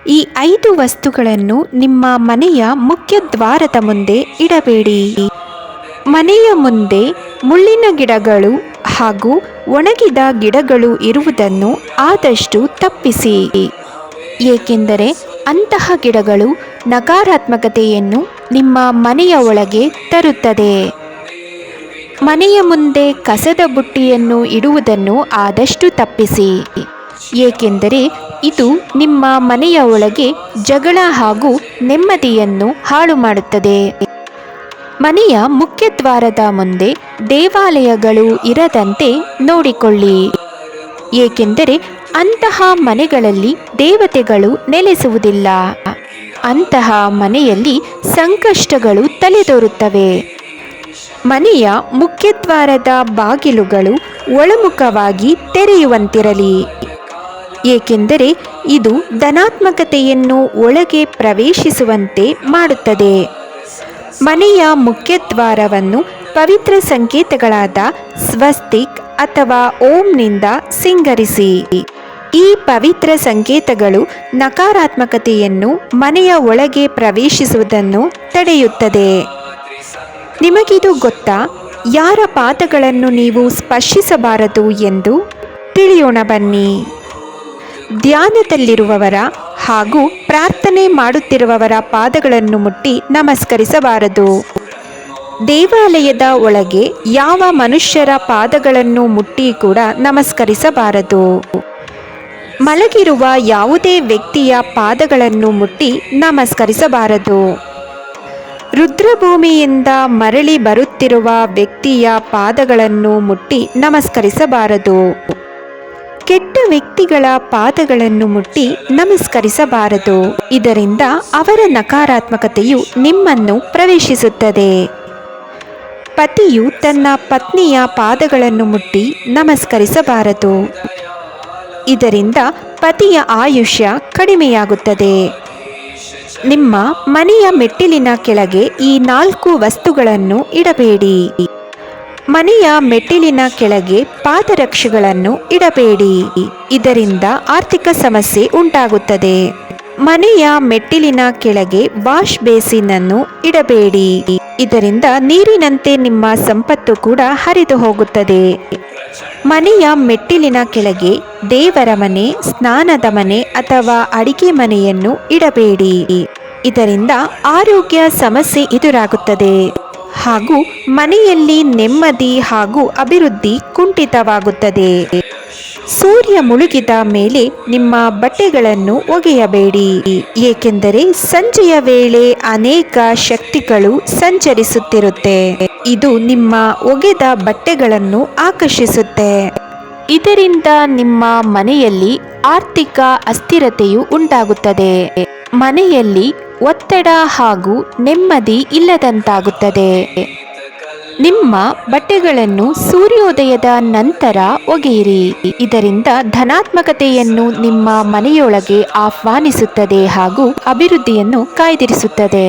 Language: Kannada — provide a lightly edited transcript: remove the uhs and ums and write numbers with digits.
ಈ 5 ವಸ್ತುಗಳನ್ನು ನಿಮ್ಮ ಮನೆಯ ಮುಖ್ಯ ದ್ವಾರದ ಮುಂದೆ ಇಡಬೇಡಿ. ಮನೆಯ ಮುಂದೆ ಮುಳ್ಳಿನ ಗಿಡಗಳು ಹಾಗೂ ಒಣಗಿದ ಗಿಡಗಳು ಇರುವುದನ್ನು ಆದಷ್ಟು ತಪ್ಪಿಸಿ, ಏಕೆಂದರೆ ಅಂತಹ ಗಿಡಗಳು ನಕಾರಾತ್ಮಕತೆಯನ್ನು ನಿಮ್ಮ ಮನೆಯ ಒಳಗೆ ತರುತ್ತದೆ. ಮನೆಯ ಮುಂದೆ ಕಸದ ಬುಟ್ಟಿಯನ್ನು ಇಡುವುದನ್ನು ಆದಷ್ಟು ತಪ್ಪಿಸಿ, ಏಕೆಂದರೆ ಇದು ನಿಮ್ಮ ಮನೆಯ ಒಳಗೆ ಜಗಳ ಹಾಗೂ ನೆಮ್ಮದಿಯನ್ನು ಹಾಳು ಮಾಡುತ್ತದೆ. ಮನೆಯ ಮುಖ್ಯ ದ್ವಾರದ ಮುಂದೆ ದೇವಾಲಯಗಳು ಇರದಂತೆ ನೋಡಿಕೊಳ್ಳಿ, ಏಕೆಂದರೆ ಅಂತಹ ಮನೆಗಳಲ್ಲಿ ದೇವತೆಗಳು ನೆಲೆಸುವುದಿಲ್ಲ. ಅಂತಹ ಮನೆಯಲ್ಲಿ ಸಂಕಷ್ಟಗಳು ತಲೆದೋರುತ್ತವೆ. ಮನೆಯ ಮುಖ್ಯದ್ವಾರದ ಬಾಗಿಲುಗಳು ಒಳಮುಖವಾಗಿ ತೆರೆಯುವಂತಿರಲಿ, ಏಕೆಂದರೆ ಇದು ಧನಾತ್ಮಕತೆಯನ್ನು ಒಳಗೆ ಪ್ರವೇಶಿಸುವಂತೆ ಮಾಡುತ್ತದೆ. ಮನೆಯ ಮುಖ್ಯದ್ವಾರವನ್ನು ಪವಿತ್ರ ಸಂಕೇತಗಳಾದ ಸ್ವಸ್ತಿಕ್ ಅಥವಾ ಓಂನಿಂದ ಸಿಂಗರಿಸಿ. ಈ ಪವಿತ್ರ ಸಂಕೇತಗಳು ನಕಾರಾತ್ಮಕತೆಯನ್ನು ಮನೆಯ ಒಳಗೆ ಪ್ರವೇಶಿಸುವುದನ್ನು ತಡೆಯುತ್ತದೆ. ನಿಮಗಿದು ಗೊತ್ತಾ? ಯಾರ ಪಾದಗಳನ್ನು ನೀವು ಸ್ಪರ್ಶಿಸಬಾರದು ಎಂದು ತಿಳಿಯೋಣ ಬನ್ನಿ. ಧ್ಯಾನದಲ್ಲಿರುವವರ ಹಾಗೂ ಪ್ರಾರ್ಥನೆ ಮಾಡುತ್ತಿರುವವರ ಪಾದಗಳನ್ನು ಮುಟ್ಟಿ ನಮಸ್ಕರಿಸಬಾರದು. ದೇವಾಲಯದ ಒಳಗೆ ಯಾವ ಮನುಷ್ಯರ ಪಾದಗಳನ್ನು ಮುಟ್ಟಿ ಕೂಡ ನಮಸ್ಕರಿಸಬಾರದು. ಮಲಗಿರುವ ಯಾವುದೇ ವ್ಯಕ್ತಿಯ ಪಾದಗಳನ್ನು ಮುಟ್ಟಿ ನಮಸ್ಕರಿಸಬಾರದು. ರುದ್ರಭೂಮಿಯಿಂದ ಮರಳಿ ಬರುತ್ತಿರುವ ವ್ಯಕ್ತಿಯ ಪಾದಗಳನ್ನು ಮುಟ್ಟಿ ನಮಸ್ಕರಿಸಬಾರದು. ಕೆಟ್ಟ ವ್ಯಕ್ತಿಗಳ ಪಾದಗಳನ್ನು ಮುಟ್ಟಿ ನಮಸ್ಕರಿಸಬಾರದು. ಇದರಿಂದ ಅವರ ನಕಾರಾತ್ಮಕತೆಯು ನಿಮ್ಮನ್ನು ಪ್ರವೇಶಿಸುತ್ತದೆ. ಪತಿಯು ತನ್ನ ಪತ್ನಿಯ ಪಾದಗಳನ್ನು ಮುಟ್ಟಿ ನಮಸ್ಕರಿಸಬಾರದು. ಇದರಿಂದ ಪತಿಯ ಆಯುಷ್ಯ ಕಡಿಮೆಯಾಗುತ್ತದೆ. ನಿಮ್ಮ ಮನೆಯ ಮೆಟ್ಟಿಲಿನ ಕೆಳಗೆ ಈ 4 ವಸ್ತುಗಳನ್ನು ಇಡಬೇಡಿ. ಮನೆಯ ಮೆಟ್ಟಿಲಿನ ಕೆಳಗೆ ಪಾದರಕ್ಷೆಗಳನ್ನು ಇಡಬೇಡಿ. ಇದರಿಂದ ಆರ್ಥಿಕ ಸಮಸ್ಯೆ ಉಂಟಾಗುತ್ತದೆ. ಮನೆಯ ಮೆಟ್ಟಿಲಿನ ಕೆಳಗೆ ವಾಶ್ ಬೇಸಿನ್ ಅನ್ನು ಇಡಬೇಡಿ. ಇದರಿಂದ ನೀರಿನಂತೆ ನಿಮ್ಮ ಸಂಪತ್ತು ಕೂಡ ಹರಿದು ಹೋಗುತ್ತದೆ. ಮನೆಯ ಮೆಟ್ಟಿಲಿನ ಕೆಳಗೆ ದೇವರ ಮನೆ, ಸ್ನಾನದ ಮನೆ ಅಥವಾ ಅಡಿಗೆ ಮನೆಯನ್ನು ಇಡಬೇಡಿ. ಇದರಿಂದ ಆರೋಗ್ಯ ಸಮಸ್ಯೆ ಎದುರಾಗುತ್ತದೆ ಹಾಗೂ ಮನೆಯಲ್ಲಿ ನೆಮ್ಮದಿ ಹಾಗೂ ಅಭಿವೃದ್ಧಿ ಕುಂಠಿತವಾಗುತ್ತದೆ. ಸೂರ್ಯ ಮುಳುಗಿದ ಮೇಲೆ ನಿಮ್ಮ ಬಟ್ಟೆಗಳನ್ನು ಒಗೆಯಬೇಡಿ, ಏಕೆಂದರೆ ಸಂಜೆಯ ವೇಳೆ ಅನೇಕ ಶಕ್ತಿಗಳು ಸಂಚರಿಸುತ್ತಿರುತ್ತೆ. ಇದು ನಿಮ್ಮ ಒಗೆದ ಬಟ್ಟೆಗಳನ್ನು ಆಕರ್ಷಿಸುತ್ತೆ. ಇದರಿಂದ ನಿಮ್ಮ ಮನೆಯಲ್ಲಿ ಆರ್ಥಿಕ ಅಸ್ಥಿರತೆಯು ಉಂಟಾಗುತ್ತದೆ. ಮನೆಯಲ್ಲಿ ಒತ್ತಡ ಹಾಗೂ ನೆಮ್ಮದಿ ಇಲ್ಲದಂತಾಗುತ್ತದೆ. ನಿಮ್ಮ ಬಟ್ಟೆಗಳನ್ನು ಸೂರ್ಯೋದಯದ ನಂತರ ಒಗೆಯಿರಿ. ಇದರಿಂದ ಧನಾತ್ಮಕತೆಯನ್ನು ನಿಮ್ಮ ಮನೆಯೊಳಗೆ ಆಹ್ವಾನಿಸುತ್ತದೆ ಹಾಗೂ ಅಭಿವೃದ್ಧಿಯನ್ನು ಕಾಯ್ದಿರಿಸುತ್ತದೆ.